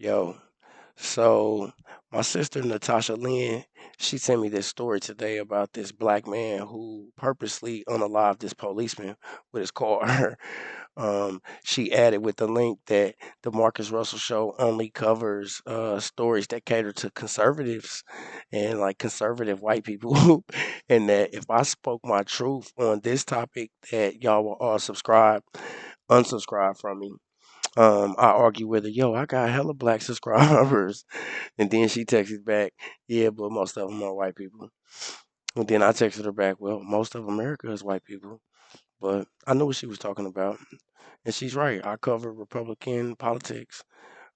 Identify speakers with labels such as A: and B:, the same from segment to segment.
A: Yo, so my sister Natasha Lynn, she sent me this story today about this black man who purposely unalived this policeman with his car. She added with the link that the Marcus Russell show only covers stories that cater to conservatives and like conservative white people, and that if I spoke my truth on this topic, that y'all will all unsubscribe from me. I argue with her, yo, I got hella black subscribers. And then she texted back, yeah, but most of them are white people. And then I texted her back, well, most of America is white people. But I knew what she was talking about. And she's right. I cover Republican politics.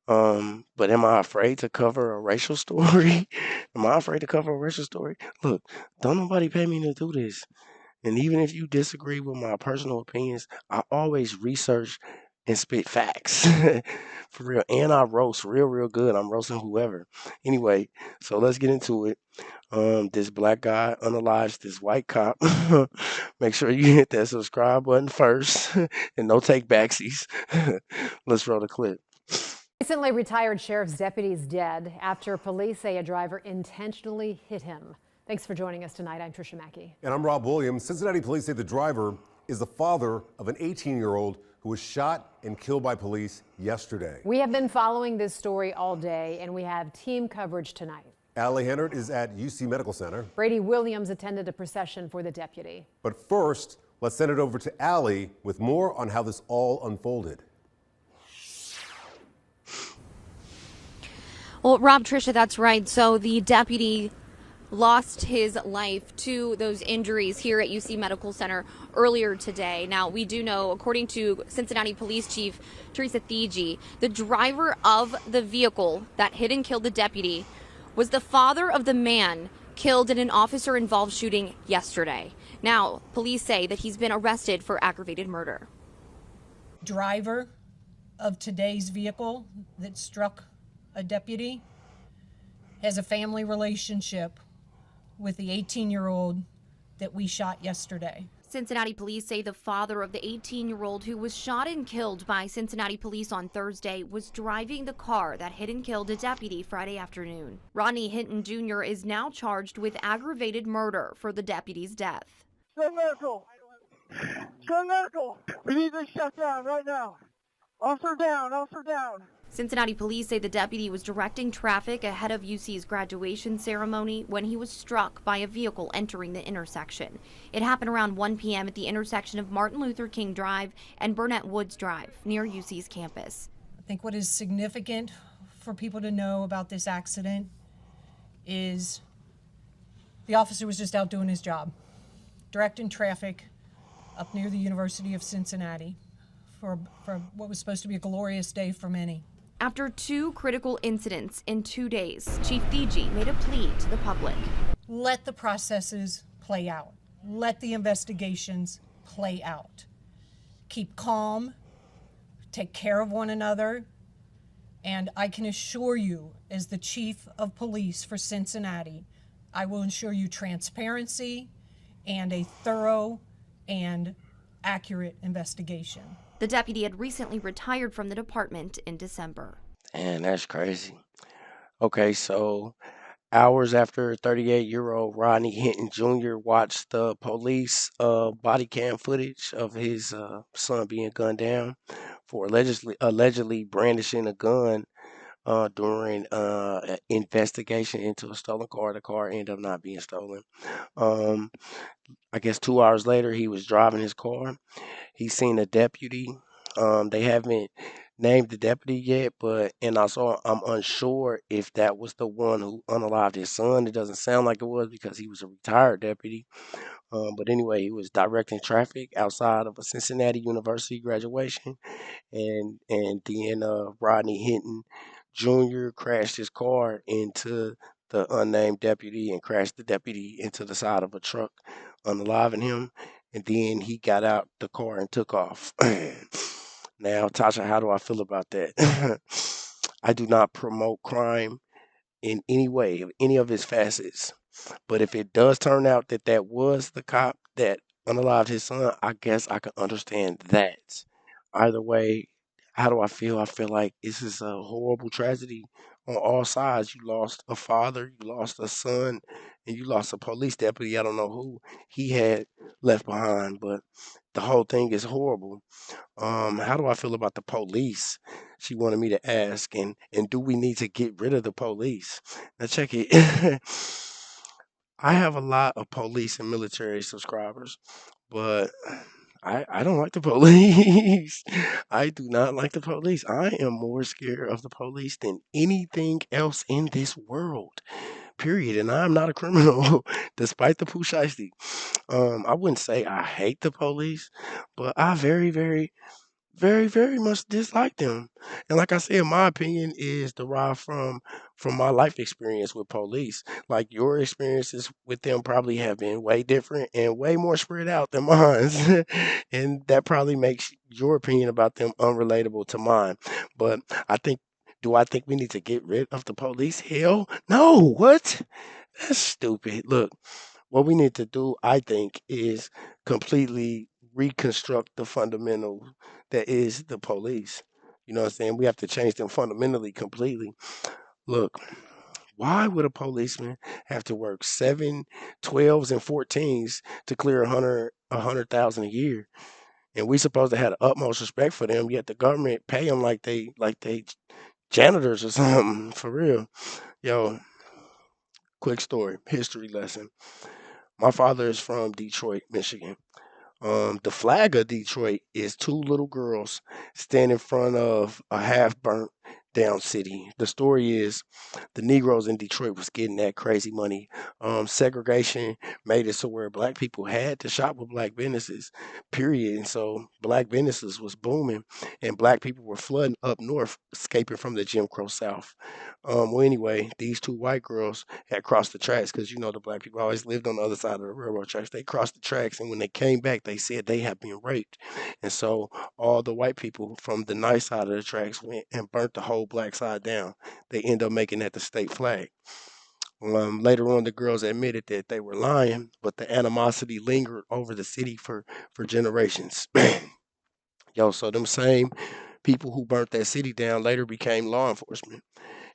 A: But am I afraid to cover a racial story? Am I afraid to cover a racial story? Look, don't nobody pay me to do this. And even if you disagree with my personal opinions, I always research and spit facts for real. And I roast real good. I'm roasting whoever. Anyway, so let's get into it. This black guy unalives this white cop. Make sure you hit that subscribe button first and no take backsies. Let's roll the clip.
B: Recently retired sheriff's deputy is dead after police say a driver intentionally hit him. Thanks for joining us tonight. I'm Tricia Mackey.
C: And I'm Rob Williams. Cincinnati police say the driver is the father of an 18-year-old who was shot and killed by police yesterday.
B: We have been following this story all day, and we have team coverage tonight.
C: Allie Hennard is at UC Medical Center.
B: Brady Williams attended a procession for the deputy.
C: But first, let's send it over to Allie with more on how this all unfolded.
D: Well, Rob, Tricia, that's right. So the deputy lost his life to those injuries here at UC Medical Center earlier today. Now, we do know, according to Cincinnati Police Chief Teresa Thigi, the driver of the vehicle that hit and killed the deputy was the father of the man killed in an officer-involved shooting yesterday. Now, police say that he's been arrested for aggravated murder.
E: Driver of today's vehicle that struck a deputy has a family relationship with the 18-year-old that we shot yesterday.
D: Cincinnati police say the father of the 18-year-old who was shot and killed by Cincinnati police on Thursday was driving the car that hit and killed a deputy Friday afternoon. Rodney Hinton Jr. is now charged with aggravated murder for the deputy's death.
F: Go medical. Go medical. We need this shut down right now. Officer down. Officer down.
D: Cincinnati police say the deputy was directing traffic ahead of UC's graduation ceremony when he was struck by a vehicle entering the intersection. It happened around 1 p.m. at the intersection of Martin Luther King Drive and Burnett Woods Drive near UC's campus.
E: I think what is significant for people to know about this accident is the officer was just out doing his job, directing traffic up near the University of Cincinnati for what was supposed to be a glorious day for many.
D: After two critical incidents in 2 days, Chief Thigi made a plea to the public.
E: Let the processes play out. Let the investigations play out. Keep calm, take care of one another, and I can assure you, as the Chief of Police for Cincinnati, I will ensure you transparency and a thorough and accurate investigation.
D: The deputy had recently retired from the department in December.
A: And that's crazy. Okay, so hours after 38-year-old Rodney Hinton Jr. watched the police body cam footage of his son being gunned down for allegedly brandishing a gun during an investigation into a stolen car. The car ended up not being stolen. I guess 2 hours later, he was driving his car. He seen a deputy. They haven't named the deputy yet, I'm unsure if that was the one who unalived his son. It doesn't sound like it was because he was a retired deputy. But anyway, he was directing traffic outside of a Cincinnati University graduation, and then Rodney Hinton Jr. crashed his car into the unnamed deputy and crashed the deputy into the side of a truck, unaliving him. And then he got out the car and took off. Now, Tasha, how do I feel about that? I do not promote crime in any way, of any of its facets. But if it does turn out that that was the cop that unalived his son, I guess I can understand that. Either way, How do I feel? I feel like this is a horrible tragedy on all sides. You lost a father, you lost a son, and you lost a police deputy. I don't know who he had left behind, but the whole thing is horrible. How do I feel about the police? She wanted me to ask, and do we need to get rid of the police? Now check it. I have a lot of police and military subscribers, but I don't like the police. I do not like the police. I am more scared of the police than anything else in this world. Period. And I'm not a criminal, despite the Pooh Shiesty. I wouldn't say I hate the police, but I very much dislike them. And like I said, my opinion is derived from my life experience with police. Like your experiences with them probably have been way different and way more spread out than mine. And that probably makes your opinion about them unrelatable to mine. But I think do I think we need to get rid of the police? Hell no. What? That's stupid. Look, what we need to do, I think, is completely reconstruct the fundamental that is the police. You know what I'm saying? We have to change them fundamentally, completely. Look, why would a policeman have to work 7, 12s, and 14s to clear 100,000 a year? And we supposed to have the utmost respect for them, yet the government pay them like they janitors or something. For real, yo. Quick story, history lesson. My father is from Detroit, Michigan. The flag of Detroit is two little girls standing in front of a half burnt down city. The story is the Negroes in Detroit was getting that crazy money. Segregation made it so where black people had to shop with black businesses, period. And so black businesses was booming and black people were flooding up north, escaping from the Jim Crow South. Well, anyway, these two white girls had crossed the tracks because you know the black people always lived on the other side of the railroad tracks. They crossed the tracks, and when they came back, they said they had been raped, and so all the white people from the nice side of the tracks went and burnt the whole black side down. They end up making that the state flag. Later on, the girls admitted that they were lying, but the animosity lingered over the city for generations. Yo, so them same people who burnt that city down later became law enforcement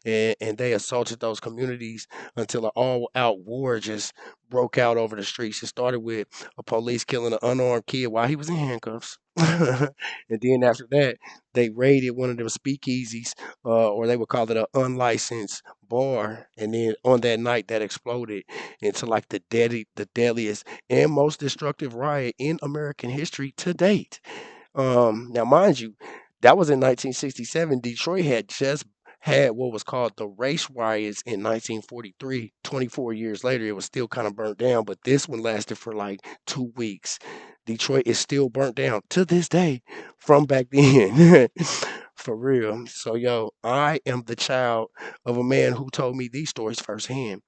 A: and they assaulted those communities until an all-out war just broke out over the streets. It started with a police killing an unarmed kid while he was in handcuffs. And then after that, they raided one of them speakeasies, or they would call it an unlicensed bar. And then on that night, that exploded into like the deadliest and most destructive riot in American history to date. Now, mind you, that was in 1967. Detroit had just had what was called the race riots in 1943. 24 years later, it was still kind of burnt down, but this one lasted for like 2 weeks. Detroit is still burnt down to this day from back then. For real. So, yo, I am the child of a man who told me these stories firsthand.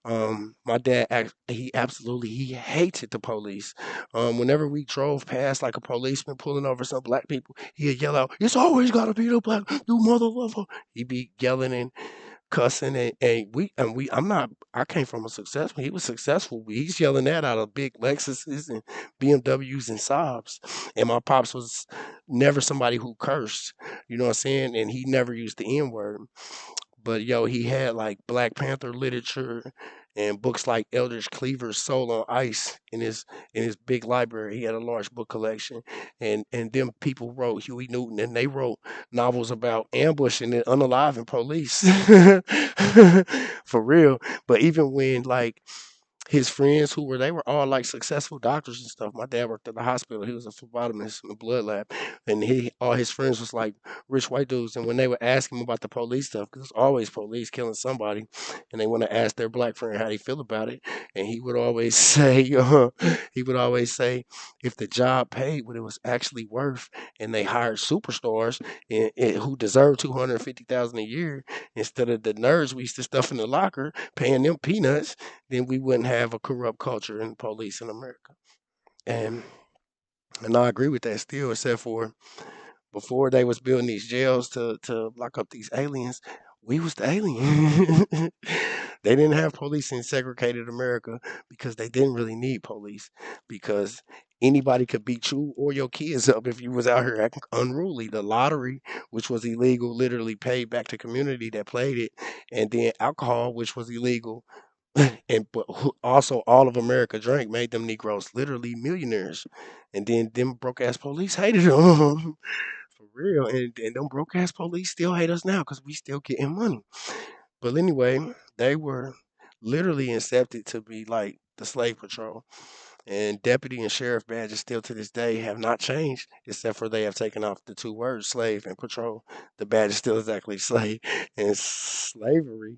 A: My dad, he absolutely he hated the police. Whenever we drove past like a policeman pulling over some black people, he'd yell out, "It's always gotta be the black, you mother lover." He'd be yelling and cussing, and we. I'm not. I came from a successful. He was successful. But he's yelling that out of big Lexuses and BMWs and Saabs. And my pops was never somebody who cursed. You know what I'm saying? And he never used the N word. But yo, he had like Black Panther literature and books like Eldridge Cleaver's Soul on Ice in his big library. He had a large book collection, and them people wrote Huey Newton, and they wrote novels about ambushing and unaliving police. For real. But even when like his friends who were they were all like successful doctors and stuff. My dad worked at the hospital. He was a phlebotomist in the blood lab, and he all his friends was like rich white dudes. And when they would ask him about the police stuff, because it's always police killing somebody, and they want to ask their black friend how they feel about it, and he would always say, he would always say, if the job paid what it was actually worth, and they hired superstars and who deserved 250,000 a year instead of the nerds we used to stuff in the locker, paying them peanuts, then we wouldn't have a corrupt culture in police in America. And and I agree with that still, except for before they was building these jails to lock up these aliens, we was the alien. They didn't have police in segregated America because they didn't really need police because anybody could beat you or your kids up if you was out here acting unruly. The lottery, which was illegal, literally paid back to community that played it, and then alcohol, which was illegal, and but also all of America drank, made them Negroes literally millionaires, and then them broke ass police hated them for real, and them broke ass police still hate us now because we still getting money. But anyway, they were literally incepted to be like the slave patrol. And deputy and sheriff badges still to this day have not changed, except for they have taken off the two words slave and patrol. The badge is still exactly slave. And slavery,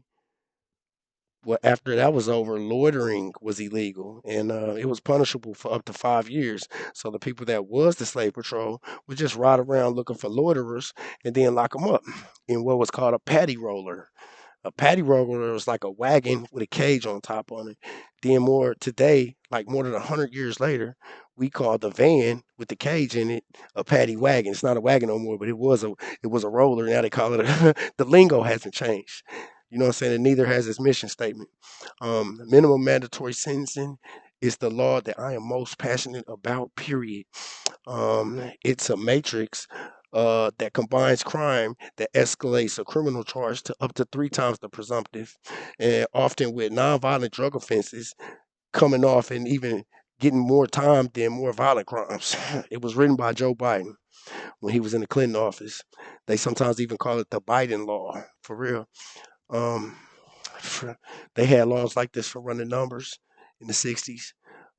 A: well, after that was over, loitering was illegal, and it was punishable for up to 5 years. So the people that was the slave patrol would just ride around looking for loiterers and then lock them up in what was called a paddy roller. A paddy roller was like a wagon with a cage on top on it. Then more today, like more than 100 years later, we call the van with the cage in it a paddy wagon. It's not a wagon no more, but it was a roller. Now they call it the lingo hasn't changed. You know what I'm saying? And neither has its mission statement. Minimum mandatory sentencing is the law that I am most passionate about, period. It's a matrix that combines crime that escalates a criminal charge to up to 3 times the presumptive, and often with nonviolent drug offenses coming off and even getting more time than more violent crimes. It was written by Joe Biden when he was in the Clinton office. They sometimes even call it the Biden law, for real. Um, they had laws like this for running numbers in the 60s.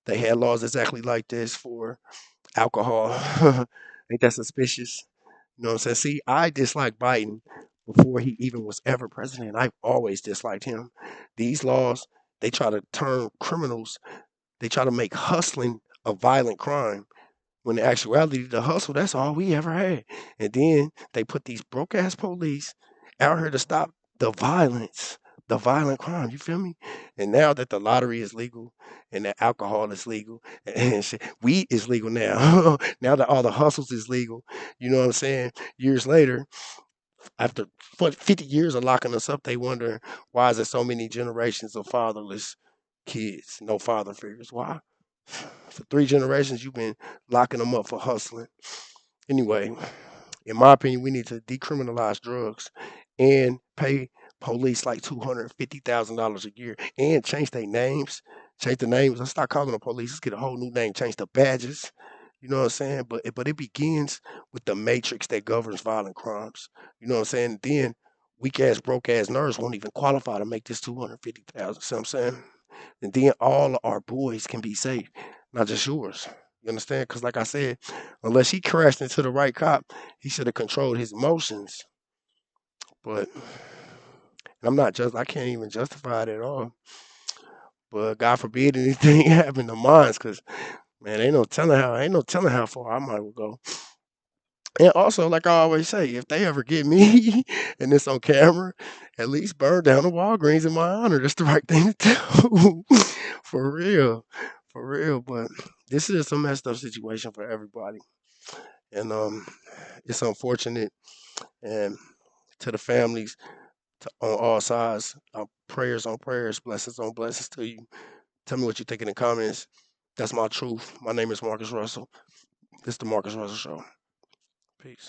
A: They had laws exactly like this for alcohol. Ain't that suspicious? You know what I'm saying? See, I dislike Biden before he even was ever president. I've always disliked him. These laws, they try to turn criminals, they try to make hustling a violent crime. When in actuality, the hustle, that's all we ever had. And then they put these broke ass police out here to stop the violence, the violent crime. You feel me? And now that the lottery is legal and that alcohol is legal and shit, weed is legal now. Now that all the hustles is legal, you know what I'm saying? Years later, after 50 years of locking us up, they wonder why is there so many generations of fatherless kids, no father figures? Why? For 3 generations, you've been locking them up for hustling. Anyway, in my opinion, we need to decriminalize drugs and pay police like $250,000 a year and change their names, change the names. Let's start calling the police. Let's get a whole new name, change the badges. You know what I'm saying? But it begins with the matrix that governs violent crimes. You know what I'm saying? Then weak ass, broke ass nerds won't even qualify to make this 250,000. See what I'm saying? And then all of our boys can be safe, not just yours. You understand? Because like I said, unless he crashed into the right cop, he should have controlled his emotions. But I'm not just I can't even justify it at all. But God forbid anything happen to mine, because man, ain't no telling how far I might go. And also, like I always say, if they ever get me and it's on camera, at least burn down the Walgreens in my honor. That's the right thing to do. For real. For real. But this is a messed up situation for everybody. And it's unfortunate. And to the families on all sides, prayers on prayers, blessings on blessings to you. Tell me what you think in the comments. That's my truth. My name is Marcus Russell. This is the Marcus Russell Show. Peace.